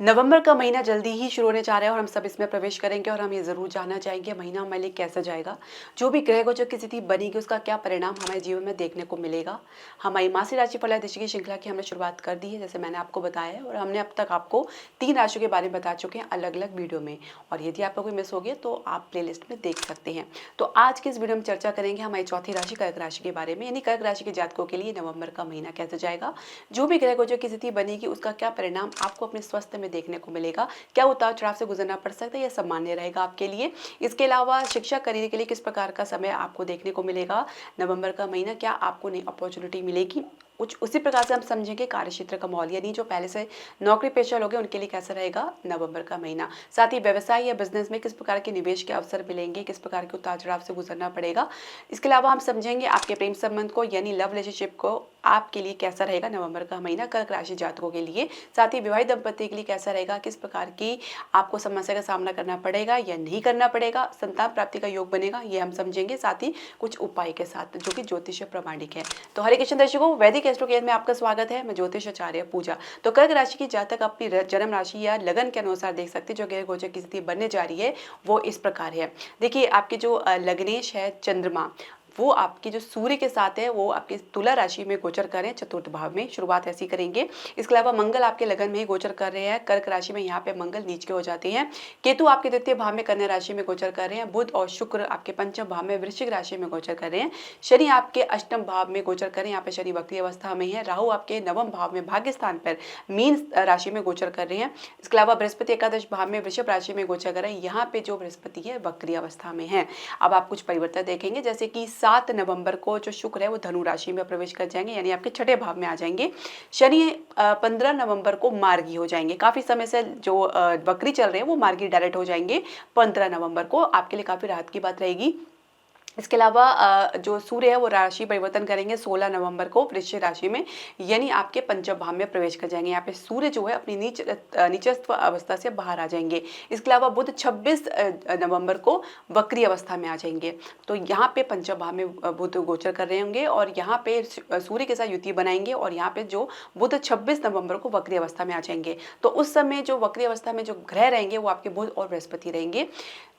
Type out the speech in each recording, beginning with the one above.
नवंबर का महीना जल्दी ही शुरू होने जा रहा है और हम सब इसमें प्रवेश करेंगे और हम ये ज़रूर जानना चाहेंगे महीना हमारे लिए कैसा जाएगा। जो भी ग्रह गोचर की स्थिति बनेगी उसका क्या परिणाम हमारे जीवन में देखने को मिलेगा। हमारी मासिक राशिफल ज्योतिषी की श्रृंखला की हमने शुरुआत कर दी है, जैसे मैंने आपको बताया है, और हमने अब तक आपको 3 राशियों के बारे में बता चुके हैं अलग अलग वीडियो में। और यदि आपको कोई मिस हो गया तो आप प्ले में देख सकते हैं। तो आज के इस वीडियो में चर्चा करेंगे हमारी चौथी राशि कर्क राशि के बारे में, यानी कर्क राशि के जातकों के लिए नवंबर का महीना कैसे जाएगा। जो भी ग्रह गोचर की स्थिति बनेगी उसका क्या परिणाम आपको अपने स्वास्थ्य में देखने को मिलेगा। क्या उतार चढ़ाव से गुजरना पड़ सकता है या सामान्य रहेगा आपके लिए। इसके अलावा शिक्षा खरीदने के लिए किस प्रकार का समय आपको देखने को मिलेगा। नवंबर का महीना क्या आपको नई अपॉर्चुनिटी मिलेगी। कुछ उसी प्रकार से हम समझेंगे कार्य क्षेत्र का माहौल, यानी जो पहले से नौकरी पेशा लोग हैं उनके लिए कैसा रहेगा नवंबर का महीना। साथ ही व्यवसाय या बिजनेस में किस प्रकार के निवेश के अवसर मिलेंगे, किस प्रकार के उतार चढ़ाव से गुजरना पड़ेगा। इसके अलावा हम समझेंगे आपके प्रेम संबंध को, यानी लव रिलेशनशिप को आपके लिए कैसा रहेगा नवंबर का महीना कर्क राशि जातकों के लिए। साथ ही विवाहित दंपति के लिए कैसा रहेगा, किस प्रकार की आपको समस्या का सामना करना पड़ेगा या नहीं करना पड़ेगा, संतान प्राप्ति का योग बनेगा, ये हम समझेंगे, साथ ही कुछ उपाय के साथ जो कि ज्योतिष प्रामाणिक है। तो हरे कृष्ण दर्शकों, वैदिक एस्ट्रोकेयर में आपका स्वागत है। मैं ज्योतिष आचार्य पूजा। तो कर्क राशि की जातक अपनी जन्म राशि या लगन के अनुसार देख सकते हैं जो ग्रह गोचर की स्थिति बनने जा रही है वो इस प्रकार है। देखिए, आपके जो लग्नेश है चंद्रमा, वो आपकी जो सूर्य के साथ है वो आपकी तुला राशि में गोचर कर रहे हैं चतुर्थ भाव में, शुरुआत ऐसी करेंगे। इसके अलावा मंगल आपके लगन में ही गोचर कर रहे हैं कर्क राशि में, यहाँ पे मंगल नीच के हो जाते हैं। केतु आपके द्वितीय भाव में कन्या राशि में गोचर कर रहे हैं। बुध और शुक्र आपके पंचम भाव में वृश्चिक राशि में गोचर कर रहे हैं। शनि आपके अष्टम भाव में गोचर कर रहे हैं, यहाँ पे शनि वक्री अवस्था में है। राहु आपके नवम भाव में भाग्य स्थान पर मीन राशि में गोचर कर रहे हैं। इसके अलावा बृहस्पति एकादश भाव में वृषभ राशि में गोचर कर रहे हैं, यहाँ पे जो बृहस्पति है वक्री अवस्था में है। अब आप कुछ परिवर्तन देखेंगे, जैसे कि 7 नवंबर को जो शुक्र है वो धनु राशि में प्रवेश कर जाएंगे, यानी आपके छठे भाव में आ जाएंगे। शनि 15 नवंबर को मार्गी हो जाएंगे। काफी समय से जो वक्री चल रहे हैं वो मार्गी डायरेक्ट हो जाएंगे 15 नवंबर को, आपके लिए काफी राहत की बात रहेगी। इसके अलावा जो सूर्य है वो राशि परिवर्तन करेंगे 16 नवंबर को वृश्चिक राशि में, यानी आपके पंचम भाव में प्रवेश कर जाएंगे। यहाँ पे सूर्य जो है अपनी नीचस्थ अवस्था से बाहर आ जाएंगे। इसके अलावा बुध 26 नवंबर को वक्री अवस्था में आ जाएंगे। तो यहाँ पे पंचम भाव में बुध गोचर कर रहे होंगे और यहाँ पे सूर्य के साथ युति बनाएंगे, और यहाँ पे जो बुध 26 नवंबर को वक्री अवस्था में आ जाएंगे। तो उस समय जो वक्री अवस्था में जो ग्रह रहेंगे वो आपके बुध और बृहस्पति रहेंगे।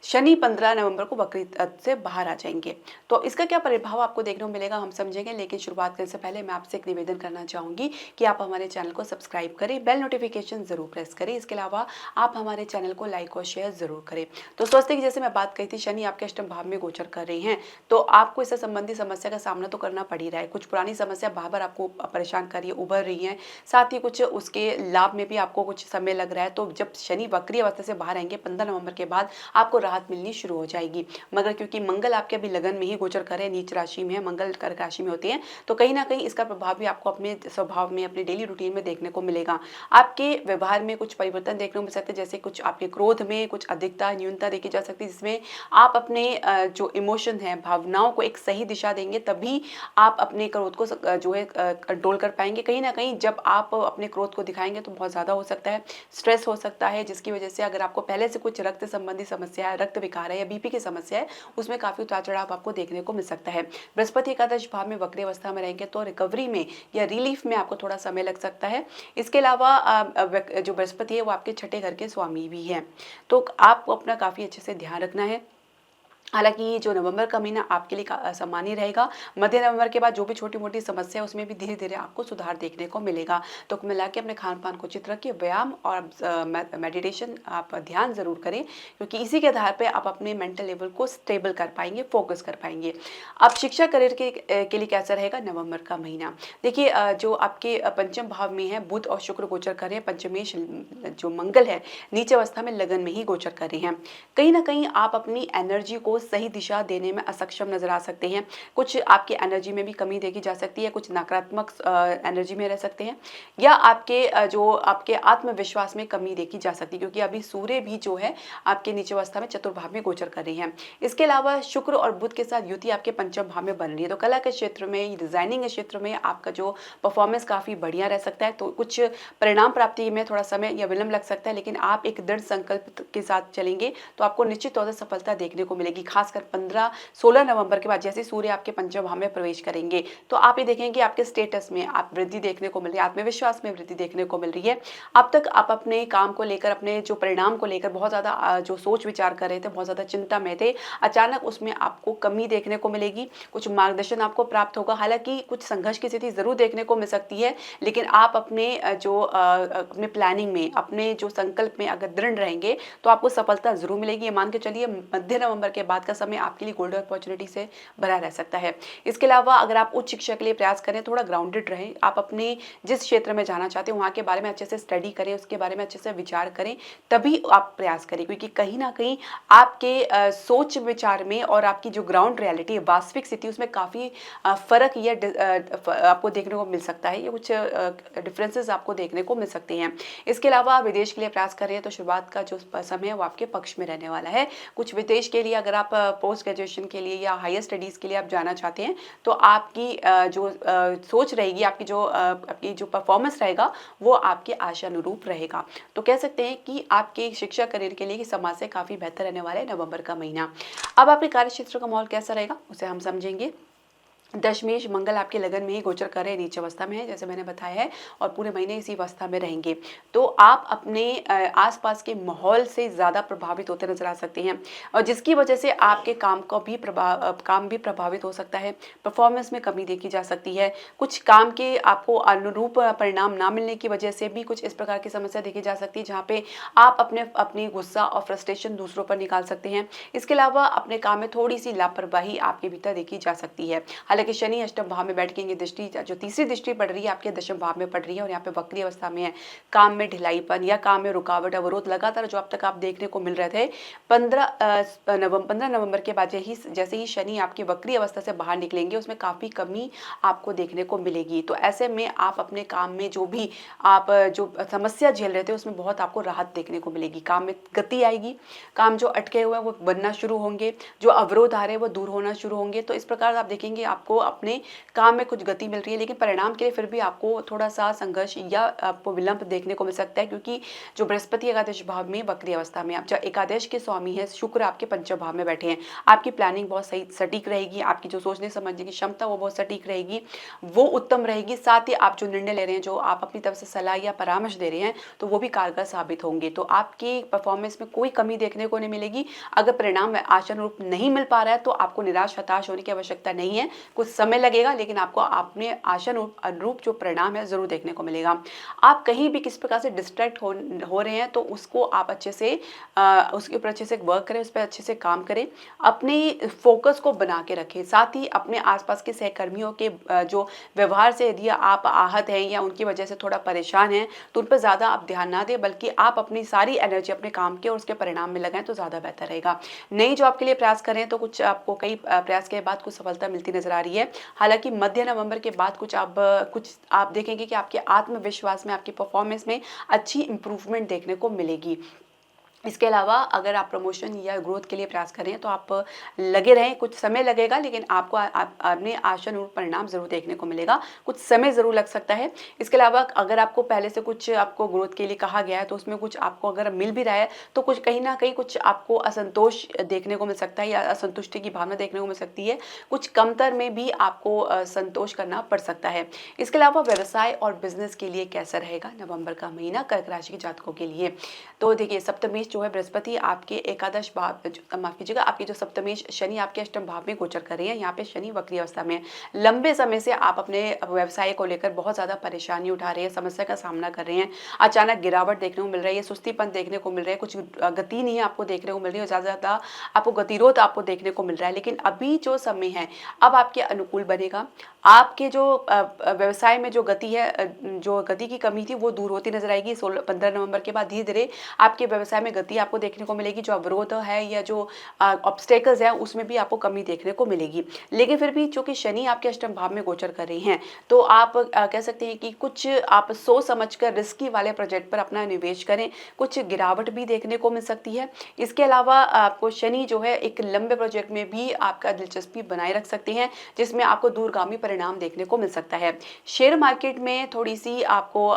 शनि 15 नवंबर को वक्री से बाहर आ जाएंगे। तो इसका क्या प्रभाव आपको देखने को मिलेगा हम समझेंगे, लेकिन शुरुआत करने से पहले मैं आपसे एक निवेदन करना चाहूंगी कि आप हमारे चैनल को सब्सक्राइब करें, बेल नोटिफिकेशन जरूर प्रेस करें। इसके अलावा आप हमारे चैनल को लाइक और शेयर जरूर करें। तो स्वास्थ्य की जैसे मैं बात कही थी, शनि आपके अष्टम भाव में गोचर कर रहे हैं, तो आपको इससे संबंधित समस्या का सामना तो करना पड़ ही रहा है। कुछ पुरानी समस्या बार आपको परेशान कर रही है, उभर रही है, साथ ही कुछ उसके लाभ में भी आपको कुछ समय लग रहा है। तो जब शनि वक्री अवस्था से बाहर आएंगे 15 नवंबर के बाद आपको राहत मिलनी शुरू हो जाएगी। मगर क्योंकि मंगल आपके अभी लगन में ही गोचर कर रहे हैं, नीच राशि में है, मंगल कर्क राशि में होते हैं, तो कहीं ना कहीं इसका प्रभाव भी आपको अपने स्वभाव में, अपने डेली रूटीन में देखने को मिलेगा। आपके व्यवहार में कुछ परिवर्तन देखने को मिल सकते हैं, जैसे कुछ आपके क्रोध में कुछ अधिकता न्यूनता देखी जा सकती है, जिसमें आप अपने जो इमोशन है, भावनाओं को एक सही दिशा देंगे तभी आप अपने क्रोध को जो है कंट्रोल कर पाएंगे। कहीं ना कहीं जब आप अपने क्रोध को दिखाएंगे तो बहुत ज़्यादा हो सकता है, स्ट्रेस हो सकता है, जिसकी वजह से अगर आपको पहले से कुछ रक्त संबंधी समस्या है, रक्त विकार है या बीपी की समस्या है, उसमें काफी उतार चढ़ाव आपको देखने को मिल सकता है। बृहस्पति एकादश भाव में वक्री अवस्था में रहेंगे तो रिकवरी में या रिलीफ में आपको थोड़ा समय लग सकता है। इसके अलावा जो बृहस्पति है वो आपके छठे घर के स्वामी भी हैं, तो आपको अपना काफी अच्छे से ध्यान रखना है। हालांकि जो नवंबर का महीना आपके लिए सामान्य रहेगा। मध्य नवंबर के बाद जो भी छोटी मोटी समस्या है उसमें भी धीरे धीरे आपको सुधार देखने को मिलेगा। तो मिला के अपने खान पान को चित रखिए, व्यायाम और मेडिटेशन आप ध्यान जरूर करें, क्योंकि इसी के आधार पर आप अपने मेंटल लेवल को स्टेबल कर पाएंगे, फोकस कर पाएंगे। अब शिक्षा करियर के लिए कैसा रहेगा नवंबर का महीना। देखिए, जो आपके पंचम भाव में है बुध और शुक्र गोचर कर रहे हैं, पंचमेश जो मंगल है नीचे अवस्था में लगन में ही गोचर कर रहे हैं। कहीं ना कहीं आप अपनी एनर्जी को सही दिशा देने में असक्षम नजर आ सकते हैं। कुछ आपकी एनर्जी में भी कमी देखी जा सकती है, कुछ नकारात्मक एनर्जी में रह सकते हैं, या आपके जो आपके आत्मविश्वास में कमी देखी जा सकती है, क्योंकि अभी सूर्य भी जो है आपके नीचे अवस्था में चतुर्भाव में गोचर कर रही हैं। इसके अलावा शुक्र और बुध के साथ युति आपके पंचम भाव में बन रही है, तो कला के क्षेत्र में, डिजाइनिंग के क्षेत्र में आपका जो परफॉर्मेंस काफी बढ़िया रह सकता है। तो कुछ परिणाम प्राप्ति में थोड़ा समय या विलंब लग सकता है, लेकिन आप एक दृढ़ संकल्प के साथ चलेंगे तो आपको निश्चित तौर से सफलता देखने को मिलेगी। खासकर 15-16 नवंबर के बाद जैसे सूर्य आपके पंचम भाव में प्रवेश करेंगे तो आप ये देखेंगे कि आपके स्टेटस में आप वृद्धि देखने को मिल रही है, आत्मविश्वास में वृद्धि देखने को मिल रही है। अब तक आप अपने काम को लेकर, अपने जो परिणाम को लेकर बहुत ज़्यादा जो सोच विचार कर रहे थे, बहुत ज़्यादा चिंता में थे, अचानक उसमें आपको कमी देखने को मिलेगी, कुछ मार्गदर्शन आपको प्राप्त होगा। हालांकि कुछ संघर्ष की स्थिति ज़रूर देखने को मिल सकती है, लेकिन आप अपने अपने प्लानिंग में, अपने जो संकल्प में अगर दृढ़ रहेंगे तो आपको सफलता ज़रूर मिलेगी। ये मान के चलिए मध्य नवंबर के बाद का समय आपके लिए गोल्डन अपॉर्चुनिटी से भरा रह सकता है। इसके अलावा अगर आप उच्च शिक्षा के लिए प्रयास करें, थोड़ा ग्राउंडेड रहें, आप अपने जिस क्षेत्र में जाना चाहते हैं वहाँ के बारे में अच्छे से स्टडी करें, उसके बारे में अच्छे से विचार करें, तभी आप प्रयास करें, क्योंकि कहीं ना कहीं आपके सोच विचार में और आपकी जो ग्राउंड रियलिटी है, वास्तविक स्थिति, उसमें काफ़ी फर्क या आपको देखने को मिल सकता है, ये कुछ डिफरेंसेस आपको देखने को मिल सकते हैं। इसके अलावा विदेश के लिए प्रयास कर रहे हैं तो शुरुआत का जो समय है वो आपके पक्ष में रहने वाला है। कुछ विदेश के लिए अगर आप पोस्ट ग्रेजुएशन के लिए या हायर स्टडीज़ के लिए आप जाना चाहते हैं तो आपकी जो सोच रहेगी, आपकी जो परफॉर्मेंस रहेगा वो आपके आशानुरूप रहेगा। तो कह सकते हैं कि आपके शिक्षा करियर के लिए समाज से काफ़ी बेहतर रहने वाला है नवंबर का महीना। अब आपके कार्य क्षेत्र का माहौल कैसा रहेगा उसे हम समझेंगे। दशमेश मंगल आपके लगन में ही गोचर कर रहे हैं, नीच अवस्था में है जैसे मैंने बताया है, और पूरे महीने इसी अवस्था में रहेंगे। तो आप अपने आसपास के माहौल से ज़्यादा प्रभावित होते नजर आ सकते हैं, और जिसकी वजह से आपके काम भी प्रभावित हो सकता है। परफॉर्मेंस में कमी देखी जा सकती है, कुछ काम के आपको अनुरूप परिणाम ना मिलने की वजह से भी कुछ इस प्रकार की समस्या देखी जा सकती है, जहाँ पे आप अपनी गुस्सा और फ्रस्ट्रेशन दूसरों पर निकाल सकते हैं। इसके अलावा अपने काम में थोड़ी सी लापरवाही आपके भीतर देखी जा सकती है। हालांकि शनि अष्टम भाव में बैठ के ये दृष्टि, जो तीसरी दृष्टि पड़ रही है, आपके दशम भाव में पड़ रही है और यहाँ पे वक्री अवस्था में है। काम में ढिलाईपन या काम में रुकावट, अवरोध लगातार जो अब तक आप देखने को मिल रहे थे, 15 नवंबर के बाद जैसे ही शनि आपकी वक्री अवस्था से बाहर निकलेंगे उसमें काफ़ी कमी आपको देखने को मिलेगी। तो ऐसे में आप अपने काम में जो भी आप जो समस्या झेल रहे थे उसमें बहुत आपको राहत देखने को मिलेगी, काम में गति आएगी, काम जो अटके हुए हैं वो बनना शुरू होंगे, जो अवरोध आ रहे हैं वो दूर होना शुरू होंगे। तो इस प्रकार आप देखेंगे आपको अपने काम में कुछ गति मिल रही है, लेकिन परिणाम के लिए फिर भी आपको थोड़ा सा संघर्ष या आपको विलंब देखने को मिल सकता है, क्योंकि जो बृहस्पति एकादश भाव में वक्री अवस्था में, आप जो एकादश के स्वामी है शुक्र आपके पंचम भाव में बैठे हैं, आपकी प्लानिंग बहुत सही सटीक रहेगी, आपकी जो सोचने समझने की क्षमता वो बहुत सटीक रहेगी, वो उत्तम रहेगी। साथ ही आप जो निर्णय ले रहे हैं, जो आप अपनी तरफ से सलाह या परामर्श दे रहे हैं, तो वो भी कारगर साबित होंगे। तो आपकी परफॉर्मेंस में कोई कमी देखने को नहीं मिलेगी। अगर परिणाम आशानुरूप नहीं मिल पा रहा है तो आपको निराश हताश होने की आवश्यकता नहीं है, कुछ समय लगेगा लेकिन आपको अपने आशानुरूप जो परिणाम है जरूर देखने को मिलेगा। आप कहीं भी किस प्रकार से डिस्ट्रैक्ट हो रहे हैं तो उसको आप अच्छे से उसके ऊपर अच्छे से वर्क करें, उस पर अच्छे से काम करें, अपने फोकस को बना के रखें। साथ ही अपने आसपास के सहकर्मियों के जो व्यवहार से यदि आप आहत हैं या उनकी वजह से थोड़ा परेशान हैं तो उन पर ज़्यादा आप ध्यान ना दें, बल्कि आप अपनी सारी एनर्जी अपने काम के और उसके परिणाम में लगाएं तो ज़्यादा बेहतर रहेगा। नई जॉब के लिए प्रयास करें तो कुछ आपको कई प्रयास के बाद कुछ सफलता मिलती नजर आ रही है। हालांकि मध्य नवंबर के बाद कुछ आप देखेंगे कि आपके आत्मविश्वास में, आपकी परफॉर्मेंस में अच्छी इंप्रूवमेंट देखने को मिलेगी। इसके अलावा अगर आप प्रमोशन या ग्रोथ के लिए प्रयास करें तो आप लगे रहें, कुछ समय लगेगा लेकिन आपको अपने आशानुरूप परिणाम जरूर देखने को मिलेगा, कुछ समय जरूर लग सकता है। इसके अलावा अगर आपको पहले से कुछ आपको ग्रोथ के लिए कहा गया है तो उसमें कुछ आपको अगर मिल भी रहा है तो कुछ कहीं ना कहीं कुछ आपको असंतोष देखने को मिल सकता है या असंतुष्टि की भावना देखने को मिल सकती है, कुछ कमतर में भी आपको संतोष करना पड़ सकता है। इसके अलावा व्यवसाय और बिजनेस के लिए कैसा रहेगा नवंबर का महीना कर्क राशि के जातकों के लिए? तो देखिए, सप्तमेश जो है बृहस्पति आपके एकादश भाव, माफ कीजिएगा, आपके जो सप्तमेश शनि आपके अष्टम भाव में गोचर कर रही है। यहाँ पे शनि वक्री अवस्था में, लंबे समय से आप अपने व्यवसाय को लेकर बहुत ज्यादा परेशानी उठा रहे हैं, समस्या का सामना कर रहे हैं, अचानक गिरावट देखने को मिल रही है, सुस्तीपन देखने को मिल रहा है, कुछ गति नहीं है आपको देखने को मिल रही है, ज्यादा आपको गतिरोध आपको देखने को मिल रहा है। लेकिन अभी जो समय है अब आपके अनुकूल बनेगा, आपके जो व्यवसाय में जो गति है, जो गति की कमी थी वो दूर होती नजर आएगी। 15 नवंबर के बाद धीरे धीरे आपके व्यवसाय में गति आपको देखने को मिलेगी, जो अवरोध है या जो ऑब्स्टेकल्स है उसमें भी आपको कमी देखने को मिलेगी। लेकिन फिर भी चूंकि शनि आपके अष्टम भाव में गोचर कर रही हैं तो आप कह सकते हैं कि कुछ आप सोच समझकर रिस्की वाले प्रोजेक्ट पर अपना निवेश करें, कुछ गिरावट भी देखने को मिल सकती है। इसके अलावा आपको शनि जो है एक लंबे प्रोजेक्ट में भी आपका दिलचस्पी बनाए रख सकते हैं, जिसमें आपको दूरगामी परिणाम देखने को मिल सकता है। शेयर मार्केट में थोड़ी सी आपको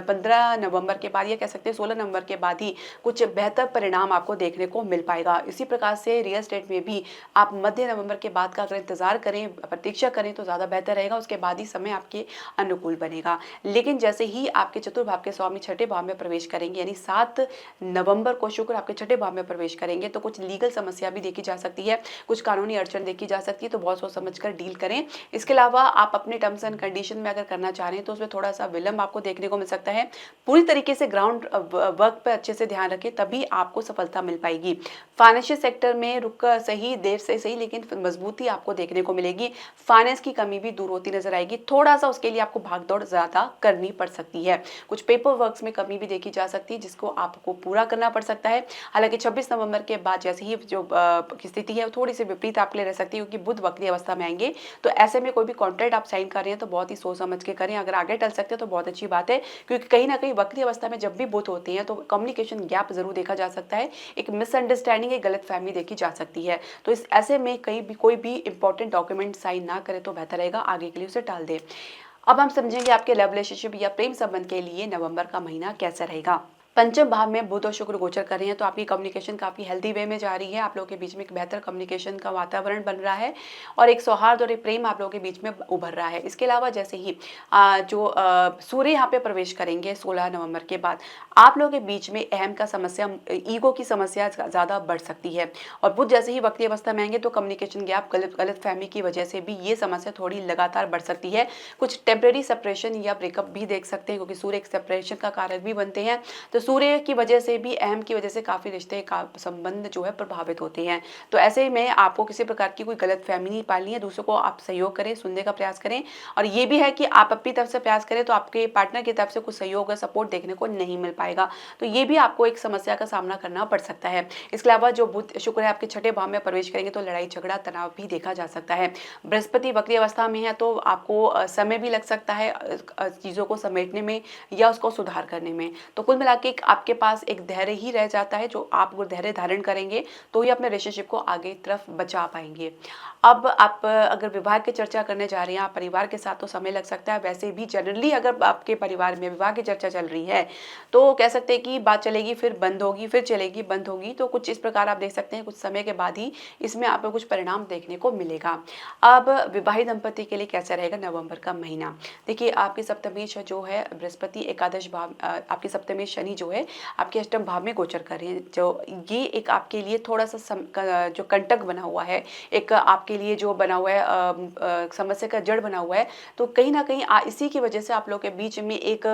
15 नवंबर के बाद या कह सकते हैं 16 नवंबर के बाद ही कुछ कुछ बेहतर परिणाम आपको देखने को मिल पाएगा। इसी प्रकार से रियल एस्टेट में भी आप मध्य नवंबर के बाद का अगर इंतजार करें, प्रतीक्षा करें तो ज़्यादा बेहतर रहेगा। उसके बाद ही समय आपके अनुकूल बनेगा। लेकिन जैसे ही आपके चतुर्भाव के स्वामी छठे भाव में प्रवेश करेंगे, यानी 7 नवंबर को शुक्र आपके छठे भाव में प्रवेश करेंगे, तो कुछ लीगल समस्या भी देखी जा सकती है, कुछ कानूनी अड़चन देखी जा सकती है, तो बहुत सोच समझ कर डील करें। इसके अलावा आप अपने टर्म्स एंड कंडीशन में अगर करना चाह रहे हैं तो उसमें थोड़ा सा विलंब आपको देखने को मिल सकता है। पूरी तरीके से ग्राउंड वर्क पे अच्छे से ध्यान रखें, तभी आपको सफलता मिल पाएगी। फाइनेंशियल सेक्टर में रुक सही, देर से सही, लेकिन मजबूती आपको देखने को मिलेगी। फाइनेंस की कमी भी दूर होती नजर आएगी। थोड़ा सा उसके लिए आपको भागदौड़ ज्यादा करनी पड़ सकती है। कुछ पेपर वर्क्स में कमी भी देखी जा सकती है, जिसको आपको पूरा करना पड़ सकता है। हालांकि 26 नवंबर के बाद जैसे ही जो स्थिति है वो थोड़ी सी विपरीत आपके लिए रह सकती है, क्योंकि बुध वक्री अवस्था में आएंगे। तो ऐसे में कोई भी कॉन्ट्रैक्ट आप साइन कर रहे हैं तो बहुत ही सोच समझ के करें। अगर आगे टल सकते हैं तो बहुत अच्छी बात है, क्योंकि कहीं ना कहीं वक्री अवस्था में जब भी बुध होती है तो कम्युनिकेशन गैप जरूर देखा जा सकता है, एक मिसअंडरस्टैंडिंग, एक गलतफहमी देखी जा सकती है। तो इस ऐसे में कहीं भी कोई भी इंपॉर्टेंट डॉक्यूमेंट साइन ना करे तो बेहतर रहेगा, आगे के लिए उसे टाल दे। अब हम समझेंगे आपके लव रिलेशनशिप या प्रेम संबंध के लिए नवंबर का महीना कैसा रहेगा। पंचम भाव में बुध और शुक्र गोचर कर रहे हैं, तो आपकी कम्युनिकेशन काफी हेल्दी वे में जा रही है। आप लोगों के बीच में एक बेहतर कम्युनिकेशन का वातावरण बन रहा है और एक सौहार्द और एक प्रेम आप लोगों के बीच में उभर रहा है। इसके अलावा जैसे ही सूर्य यहाँ पे प्रवेश करेंगे 16 नवंबर के बाद, आप लोगों के बीच में अहम का समस्या, ईगो की समस्या ज्यादा बढ़ सकती है। और बुध जैसे ही वक्री अवस्था में आएंगे तो कम्युनिकेशन गैप, गलत फहमी की वजह से भी ये समस्या थोड़ी लगातार बढ़ सकती है। कुछ टेम्परेरी सेपरेशन या ब्रेकअप भी देख सकते हैं, क्योंकि सूर्य एक सेपरेशन का कारक भी बनते हैं। तो सूर्य की वजह से भी, अहम की वजह से काफी रिश्ते का संबंध जो है प्रभावित होते हैं। तो ऐसे में आपको किसी प्रकार की कोई गलतफहमी नहीं पालनी है। दूसरों को आप सहयोग करें, सुनने का प्रयास करें, और ये भी है कि आप अपनी तरफ से प्रयास करें तो आपके पार्टनर की तरफ से कुछ सहयोग और सपोर्ट देखने को नहीं मिल पाएगा। तो ये भी आपको एक समस्या का सामना करना पड़ सकता है। इसके अलावा जो बुध शुक्र है आपके छठे भाव में प्रवेश करेंगे तो लड़ाई झगड़ा तनाव भी देखा जा सकता है। बृहस्पति वक्री अवस्था में है तो आपको समय भी लग सकता है चीजों को समेटने में या उसको सुधार करने में। तो कुल मिला के आपके पास एक धैर्य ही रह जाता है, जो आप वो धैर्य धारण करेंगे तो ही अपने रिलेशनशिप को आगे तरफ बचा पाएंगे। अब आप अगर विवाह की चर्चा करने जा रहे हैं, आप परिवार के साथ, तो समय लग सकता है। वैसे भी जनरली अगर आपके परिवार में विवाह की चर्चा चल रही है तो कह सकते हैं कि बात चलेगी फिर बंद होगी, फिर चलेगी बंद होगी। तो कुछ इस प्रकार आप देख सकते हैं, कुछ समय के बाद ही इसमें आपको कुछ परिणाम देखने को मिलेगा। अब विवाहित दंपति के लिए कैसा रहेगा नवंबर का महीना। देखिए, आपकी सप्तमेश जो है बृहस्पति एकादश भाव, आपकी सप्तमेश शनि जो है आपके अष्टम भाव में गोचर कर रहे हैं। जो ये एक आपके लिए थोड़ा सा जो कंटक बना हुआ है, एक आपके लिए जो बना हुआ है समस्या का जड़ बना हुआ है, तो कहीं ना कहीं इसी की वजह से आप लोगों के बीच में एक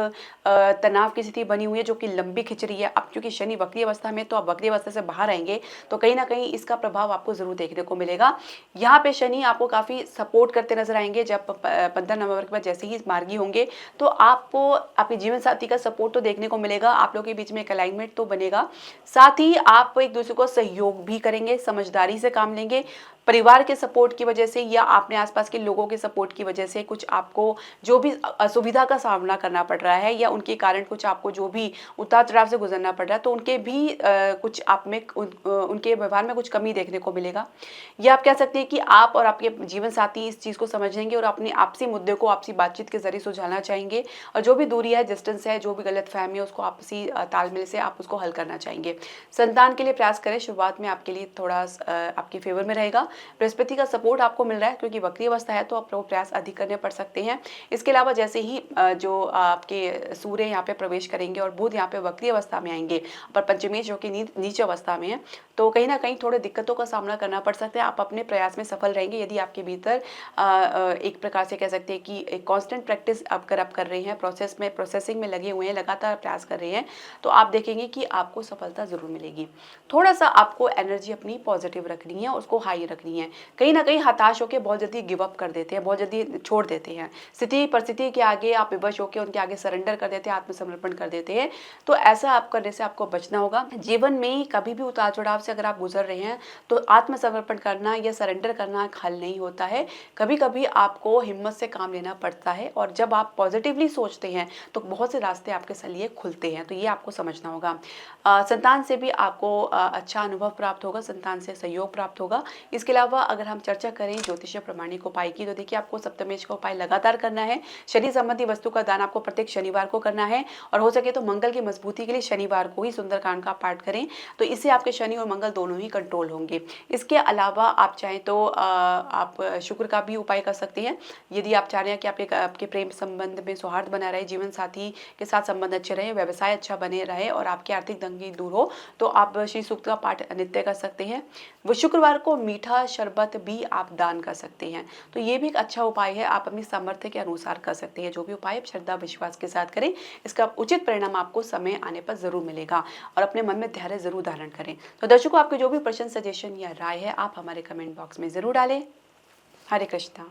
तनाव की स्थिति बनी हुई है, जो कि लंबी खिंच रही है। अब क्योंकि शनि वक्री अवस्था में, तो आप वक्री अवस्था से बाहर आएंगे तो कहीं ना कहीं इसका प्रभाव आपको जरूर देखने को मिलेगा। यहाँ पे शनि आपको काफी सपोर्ट करते नजर आएंगे। जब 15 नवंबर के बाद जैसे ही मार्गी होंगे तो आपको आपके जीवन साथी का सपोर्ट तो देखने को मिलेगा, आप लोगों के बीच में एक अलाइनमेंट तो बनेगा। साथ ही आप एक दूसरे को सहयोग भी करेंगे, समझदारी से काम लेंगे। परिवार के सपोर्ट की वजह से या अपने आसपास के लोगों के सपोर्ट की वजह से कुछ आपको जो भी असुविधा का सामना करना पड़ रहा है या उनके कारण कुछ आपको जो भी उतार चढ़ाव से गुजरना पड़ रहा है, तो उनके भी कुछ आप में उनके व्यवहार में कुछ कमी देखने को मिलेगा। या आप कह सकते हैं कि आप और आपके जीवन साथी इस चीज़ को समझेंगे और अपने आपसी मुद्दे को आपसी बातचीत के जरिए सुलझाना चाहेंगे, और जो भी दूरी है, डिस्टेंस है, जो भी गलतफहमी है, उसको आपसी तालमेल से आप उसको हल करना चाहेंगे। संतान के लिए प्रयास करें, शुरुआत में आपके लिए थोड़ा आपके फेवर में रहेगा। बृहस्पति का सपोर्ट आपको मिल रहा है, क्योंकि वक्री अवस्था है तो आपको प्रयास अधिक करने पड़ सकते हैं। इसके अलावा जैसे ही जो आपके सूर्य यहाँ पे प्रवेश करेंगे और बुध यहाँ पे वक्री अवस्था में आएंगे, पर पंचमेश जो कि नीच अवस्था में है, तो कहीं ना कहीं थोड़े दिक्कतों का सामना करना पड़ सकता है। आप अपने प्रयास में सफल रहेंगे यदि आपके भीतर एक प्रकार से कह सकते हैं कि एक कांस्टेंट प्रैक्टिस अगर आप कर रहे हैं, प्रोसेसिंग में लगे हुए हैं, लगातार प्रयास कर रहे हैं, तो आप देखेंगे कि आपको सफलता जरूर मिलेगी। थोड़ा सा आपको एनर्जी अपनी पॉजिटिव रखनी है, उसको हाई रखनी है। कहीं ना कहीं हताश होकर बहुत जल्दी गिव अप कर देते हैं, बहुत जल्दी छोड़ देते हैं, स्थिति परिस्थिति के आगे आप विवश होकर उनके आगे सरेंडर कर देते हैं, आत्मसमर्पण कर देते हैं। तो ऐसा आप करने से आपको बचना होगा। जीवन में कभी भी उतार चढ़ाव से अगर आप गुजर रहे हैं तो आत्मसमर्पण करना या सरेंडर करना एक हल नहीं होता है। कभी कभी आपको हिम्मत से काम लेना पड़ता है, और जब आप पॉजिटिवली सोचते हैं तो बहुत से रास्ते आपके लिए खुलते हैं। तो ये आपको समझना होगा। संतान से भी आपको अच्छा अनुभव प्राप्त होगा, संतान से सहयोग प्राप्त होगा। इसके अलावा अगर हम चर्चा करें ज्योतिषीय प्रमाणिक उपाय की, तो देखिए आपको सप्तमेश का उपाय लगातार करना है। शनि संबंधी वस्तु का दान आपको प्रत्येक शनिवार को करना है और हो सके तो मंगल की मजबूती के लिए शनिवार को ही सुंदरकांड का पाठ करें, तो इससे आपके शनि और मंगल दोनों ही कंट्रोल होंगे। इसके अलावा आप चाहें तो आप शुक्र का भी उपाय कर सकते हैं। यदि आप चाह रहे हैं कि आपके प्रेम संबंध में सौहार्द बना रहे, जीवन साथी के साथ संबंध अच्छे रहे, व्यवसाय अच्छा बने रहे और आपकी आर्थिक तंगी दूर हो, तो आप श्री सूक्त का पाठ नित्य कर सकते हैं। वो शुक्रवार को मीठा शरबत भी आप दान कर सकते हैं, तो ये भी एक अच्छा उपाय है। आप अपनी सामर्थ्य के अनुसार कर सकते हैं। जो भी उपाय श्रद्धा विश्वास के साथ करें, इसका उचित परिणाम आपको समय आने पर जरूर मिलेगा और अपने मन में धैर्य जरूर धारण करें। तो दर्शकों, आपके जो भी प्रश्न, सजेशन या राय है, आप हमारे कमेंट बॉक्स में जरूर डालें। हरे कृष्णा।